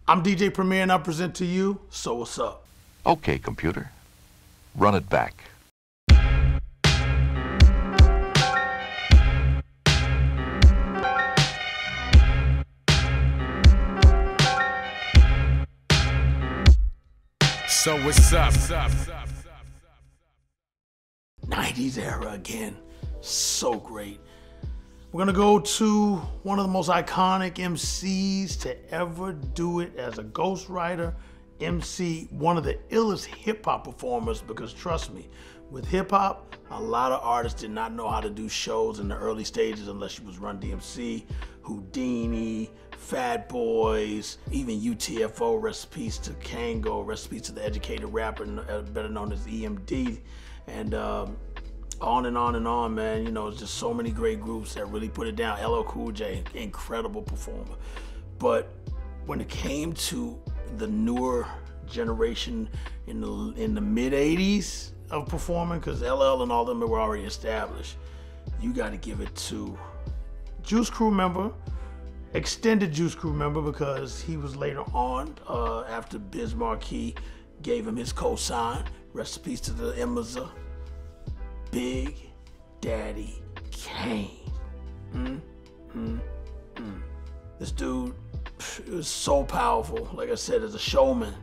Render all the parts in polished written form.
I'm DJ Premier and I present to you So What's Up. Okay, computer, run it back. So what's up? 90s era again, so great. We're gonna go to one of the most iconic MCs to ever do it as a ghostwriter, MC, one of the illest hip hop performers, because trust me, with hip hop, a lot of artists did not know how to do shows in the early stages unless you was Run DMC, Houdini, Fat Boys, even UTFO, rest in peace to Kango, rest in peace to the educated rapper, better known as EMD, and on and on and on, man. You know, it's just so many great groups that really put it down. LL Cool J, incredible performer. But when it came to the newer generation in the mid 80s of performing, because LL and all them were already established, you got to give it to Juice Crew member, extended Juice Crew member, because he was later on, after Biz Markie gave him his cosign, rest in peace to the Emma, Big Daddy Kane. This dude was so powerful, like I said, as a showman,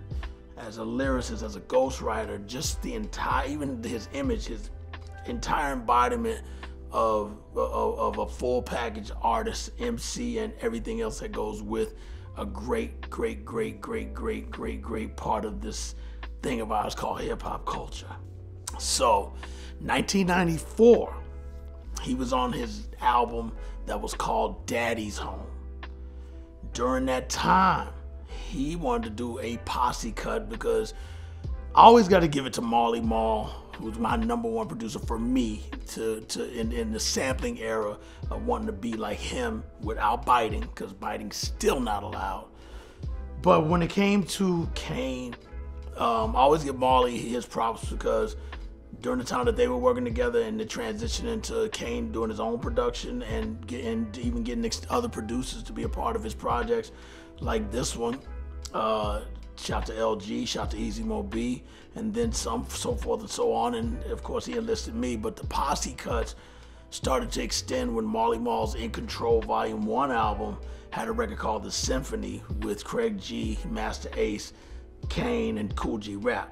as a lyricist, as a ghostwriter, just the entire, even his image, his entire embodiment of a full package artist, MC, and everything else that goes with a great part of this thing of ours called hip hop culture. So, 1994, he was on his album that was called Daddy's Home. During that time, he wanted to do a posse cut, because I always got to give it to Marley Marl, who was my #1 producer for me in the sampling era of wanting to be like him without biting, because biting's still not allowed. But when it came to Kane, I always give Marley his props, because during the time that they were working together and the transition into Kane doing his own production and even getting other producers to be a part of his projects, like this one, shout to LG, shout to Easy Mo B, and then some, so forth and so on, and of course he enlisted me. But the posse cuts started to extend when Marley Marl's In Control Volume 1 album had a record called The Symphony with Craig G, Master Ace, Kane, and Cool G Rap.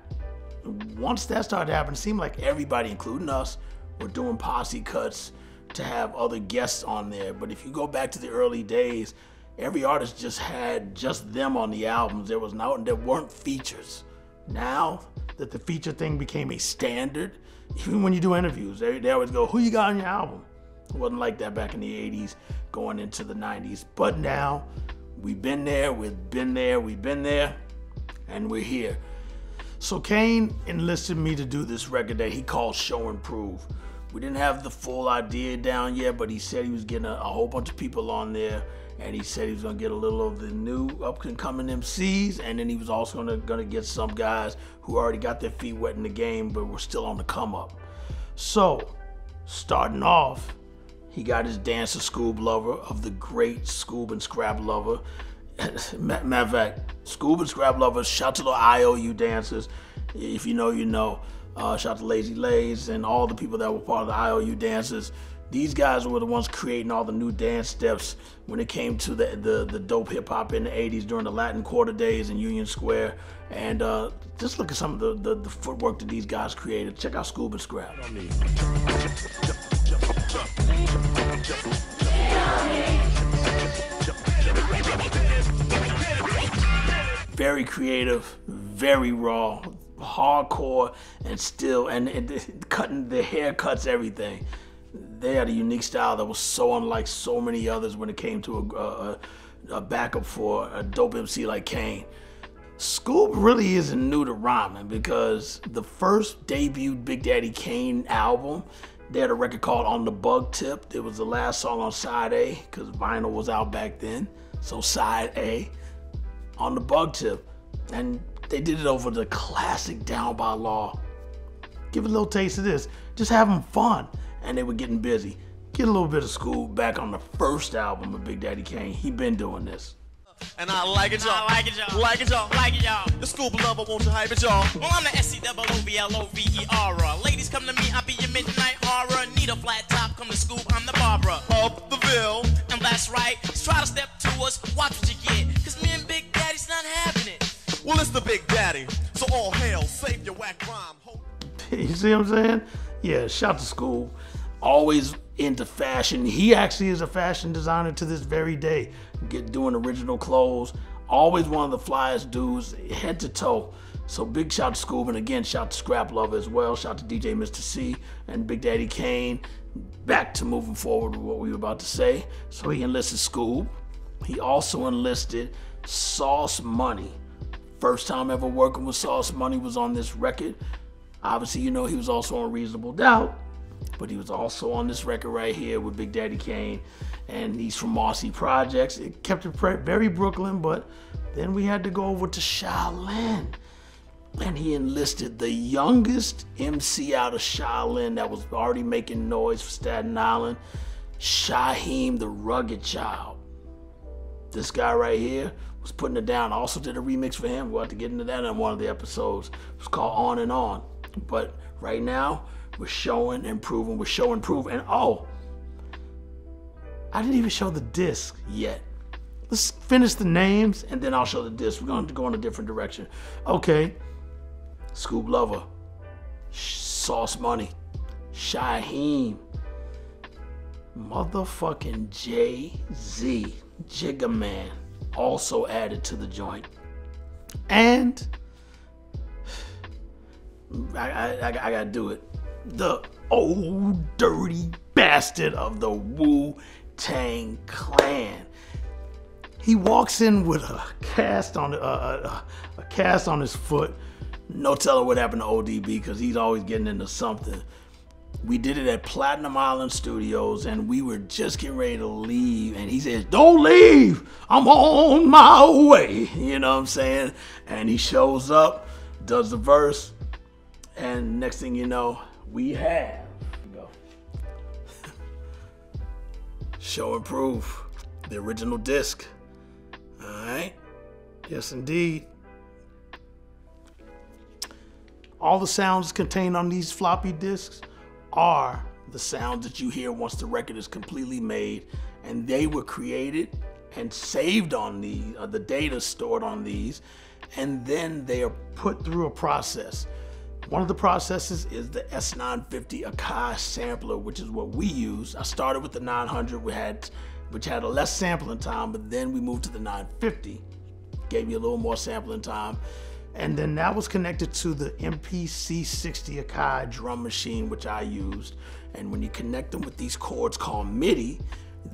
Once that started happening, it seemed like everybody, including us, were doing posse cuts to have other guests on there. But if you go back to the early days, every artist just had just them on the albums. There weren't features. Now that the feature thing became a standard, even when you do interviews, they always go, who you got on your album? It wasn't like that back in the 80s, going into the 90s. But now, we've been there, and we're here. So Kane enlisted me to do this record that he called Show and Prove. We didn't have the full idea down yet, but he said he was getting a whole bunch of people on there, and he said he was gonna get a little of the new up-and-coming MCs, and then he was also gonna get some guys who already got their feet wet in the game, but were still on the come up. So, starting off, he got his dancer Scoob Lover of the great Scoob and Scrap Lover. Matter of fact, Scoob and Scrap Lovers, shout to the IOU dancers. If you know, you know. Shout to Lazy Lays and all the people that were part of the IOU dancers. These guys were the ones creating all the new dance steps when it came to the dope hip hop in the 80s during the Latin Quarter days in Union Square. And just look at some of the footwork that these guys created. Check out Scoob and Scrap. Very creative, very raw, hardcore, and still, and cutting the haircuts, everything. They had a unique style that was so unlike so many others when it came to a backup for a dope MC like Kane. Scoob really isn't new to rhyming, because the first debut Big Daddy Kane album, they had a record called On the Bug Tip. It was the last song on Side A, because vinyl was out back then. So Side A, On the Bug Tip. And they did it over the classic Down by Law. Give it a little taste of this. Just having fun. And they were getting busy. Get a little bit of Scoob back on the first album of Big Daddy Kane. He been doing this. And I like it, y'all. I like it, y'all. Like it, y'all. Like it, y'all. The school lover, won't you hype it, y'all? Well, I'm the SCOOVLOVER. Ladies, come to me, I'll be your midnight horror. Need a flat top, come to school, I'm the Barbara. Up the Ville. And that's right, just try to step to us, watch what you get. Cause me and Big Daddy's not having it. Well, it's the Big Daddy, so all hail, save your whack rhyme. You see what I'm saying? Yeah, shout to School. Always into fashion. He actually is a fashion designer to this very day. Doing original clothes. Always one of the flyest dudes, head to toe. So big shout to Scoob, and again, shout to Scrap Lover as well. Shout to DJ Mr. C and Big Daddy Kane. Back to moving forward with what we were about to say. So he enlisted Scoob. He also enlisted Sauce Money. First time ever working with Sauce Money was on this record. Obviously, you know he was also on Reasonable Doubt, but he was also on this record right here with Big Daddy Kane, and he's from Marcy Projects. It kept it very Brooklyn, but then we had to go over to Shaolin, and he enlisted the youngest MC out of Shaolin that was already making noise for Staten Island, Shaheem the Rugged Child. This guy right here was putting it down. I also did a remix for him. We'll have to get into that in one of the episodes. It's called On and On. But right now, we're showing and proving. We're showing proof. And oh, I didn't even show the disc yet. Let's finish the names and then I'll show the disc. We're going to go in a different direction. Okay. Scoop Lover, Sauce Money, Shaheem, motherfucking Jay-Z, Jigga Man, also added to the joint. And I gotta do it. The old dirty bastard of the Wu-Tang Clan. He walks in with a cast on his foot. No telling what happened to ODB because he's always getting into something. We did it at Platinum Island Studios and we were just getting ready to leave. And he says, "Don't leave, I'm on my way." You know what I'm saying? And he shows up, does the verse, and next thing you know, we have Show and Proof, the original disc. All right? Yes, indeed. All the sounds contained on these floppy disks are the sounds that you hear once the record is completely made, and they were created and saved on these, the data stored on these, and then they are put through a process. One of the processes is the S950 Akai sampler, which is what we use. I started with the 900, which had a less sampling time, but then we moved to the 950. Gave me a little more sampling time. And then that was connected to the MPC60 Akai drum machine, which I used. And when you connect them with these cords called MIDI,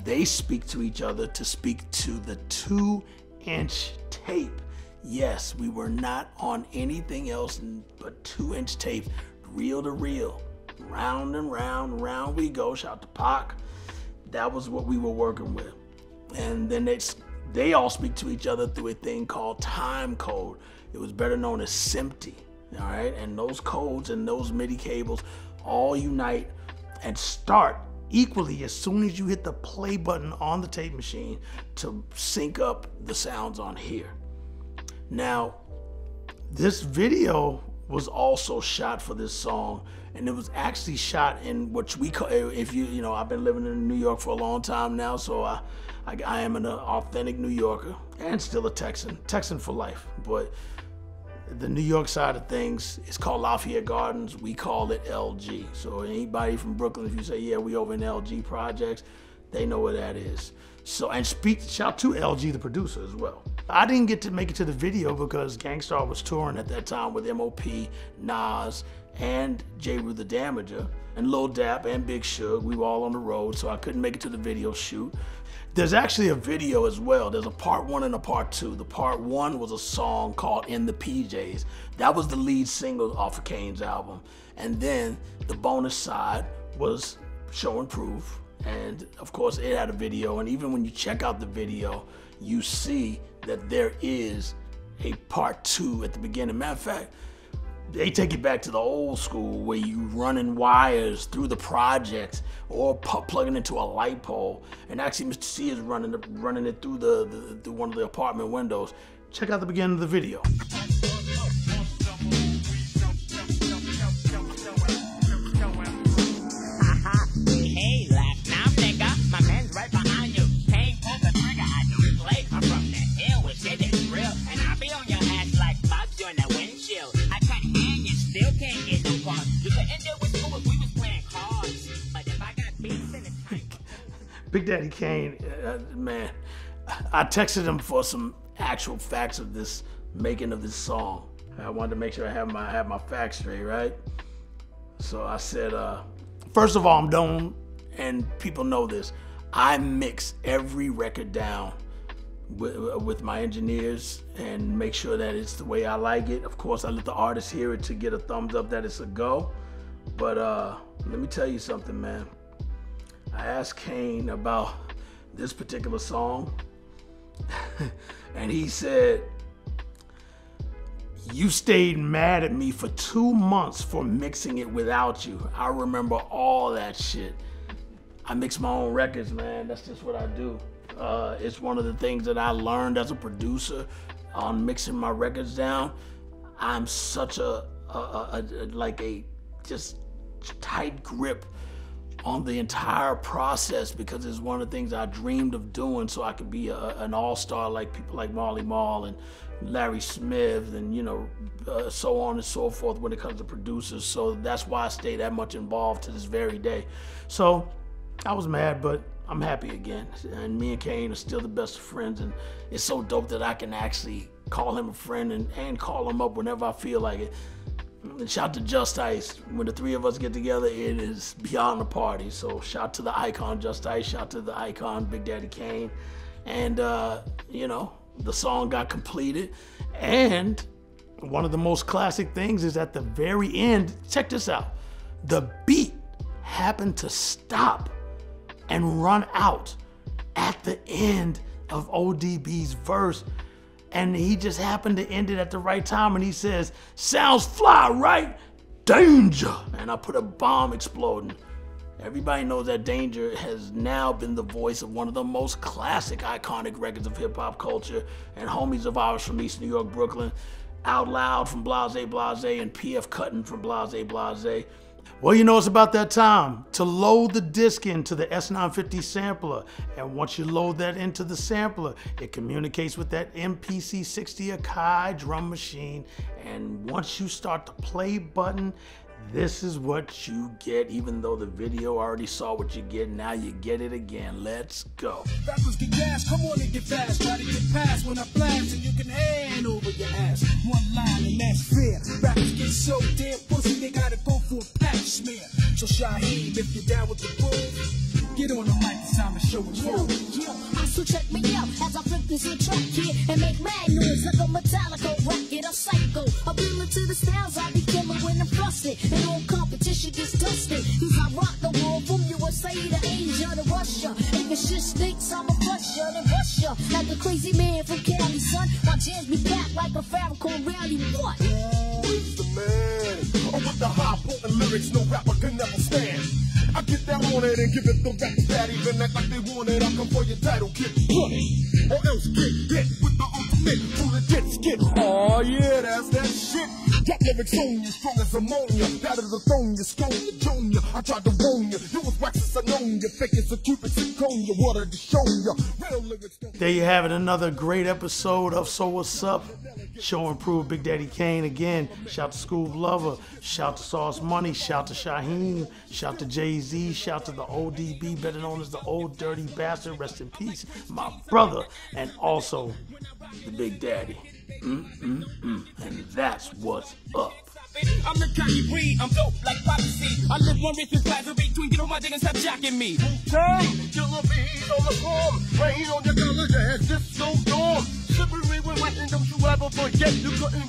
they speak to each other to speak to the 2-inch tape. Yes, we were not on anything else but 2-inch tape, reel to reel. Round and round, round we go. Shout to Pac. That was what we were working with. And then they all speak to each other through a thing called time code. It was better known as SMPTE, all right? And those codes and those MIDI cables all unite and start equally as soon as you hit the play button on the tape machine to sync up the sounds on here. Now, this video was also shot for this song, and it was actually shot in what we call, if you know, I've been living in New York for a long time now, so I am an authentic New Yorker and still a Texan for life. But the New York side of things is called Lafayette Gardens. We call it LG. So anybody from Brooklyn, if you say, yeah, we over in LG Projects, they know where that is. So, and shout to LG, the producer, as well. I didn't get to make it to the video because Gangstar was touring at that time with MOP, Nas, and J. Rue the Damager, and Lil Dap and Big Suge. We were all on the road, so I couldn't make it to the video shoot. There's actually a video as well. There's a part 1 and a part 2. The part 1 was a song called In the PJs. That was the lead single off of Kane's album. And then the bonus side was Show and Proof. And of course it had a video, and even when you check out the video, you see that there is a part 2 at the beginning. Matter of fact, they take it back to the old school where you running wires through the projects or plugging into a light pole. And actually, Mr. C is running it through through one of the apartment windows. Check out the beginning of the video. Hey, laugh now, nigga. My man's right behind you. Kane, pull the trigger. I don't play. I'm from the hill, which shit is real. And I'll be on your ass like bugs on the windshield. I can't hang it, still can't get no fun. You could end it with school if we was playing cards. But if I got beats in the tank. Big Daddy Kane, man, I texted him for some actual facts of this making of this song. I wanted to make sure I have my facts straight, right? So I said, first of all, I'm done, and people know this. I mix every record down with my engineers and make sure that it's the way I like it. Of course, I let the artist hear it to get a thumbs up that it's a go. But let me tell you something, man. I asked Kane about this particular song, and he said, "You stayed mad at me for 2 months for mixing it without you." I remember all that shit. I mix my own records, man. That's just what I do. It's one of the things that I learned as a producer on mixing my records down. I'm such a just tight grip on the entire process because it's one of the things I dreamed of doing so I could be an all-star like people like Marley Marl and Larry Smith and, you know, so on and so forth when it comes to producers. So that's why I stay that much involved to this very day. So I was mad, but I'm happy again. And me and Kane are still the best of friends, and it's so dope that I can actually call him a friend and call him up whenever I feel like it. And shout to Just Ice. When the three of us get together, it is beyond the party. So shout to the icon Just Ice, shout to the icon Big Daddy Kane. And, you know, the song got completed. And one of the most classic things is at the very end, check this out. The beat happened to stop and run out at the end of ODB's verse. And he just happened to end it at the right time, and he says, "Sounds fly, right? Danger!" And I put a bomb exploding. Everybody knows that Danger has now been the voice of one of the most classic, iconic records of hip-hop culture, and homies of ours from East New York, Brooklyn, Out Loud from Blase Blase, and PF Cuttin from Blase Blase. Well, you know, it's about that time to load the disc into the S950 sampler. And once you load that into the sampler, it communicates with that MPC-60 Akai drum machine. And once you start the play button, this is what you get. Even though the video already saw what you get, now you get it again. Let's go. Rappers get gas, come on and get fast. Try to get past when I blast, and you can hand over your ass. One line and that's fair. Rappers get so damn pussy, they gotta go for a patch smear. So Shaheed, if you're down with the bull, get on the mic, it's time to show it. Yo, so check me out as I flip this track here and make mad noise like a Metallica rocket, a psycho. Appealing to the styles, I be killing when I'm flustered. And all competition gets dusted. Cause I rock the world from USA to Asia to Russia. If it shit stinks, I'm a crusher and rusher. Like a crazy man from Cali, son. My jams be back like a Farrakhan rally. What? Who's the man? Oh, with the high potent lyrics no rapper can never stand. I get down on it and give it the rap that even act like they want it. I'll come for your title, kid. Put it. Or else get hit with the ultimate through the jet skid. Oh yeah, that's that shit. Got lyrics on you, strong as ammonia. Out of the throne, you stone you, junior. I tried to warn you. You was wax as I known you. Fake as a cupid, zirconia. Water to show you. Real lyrics don't. There you have it, another great episode of So What's Up? Show and Prove Big Daddy Kane again. Shout to School Lover. Shout to Sauce Money. Shout to Shaheem. Shout to Jay-Z. Shout to the ODB, better known as the Old Dirty Bastard. Rest in peace, my brother. And also the Big Daddy. And that's what's up. I'm the cocky breed, I'm dope like Poppy C. I live one rich plaza between, you know my niggas stop jacking me. Killer bees on the form. Rain on your college ass, this so dorm. Slippery when watching them you ever forget. You couldn't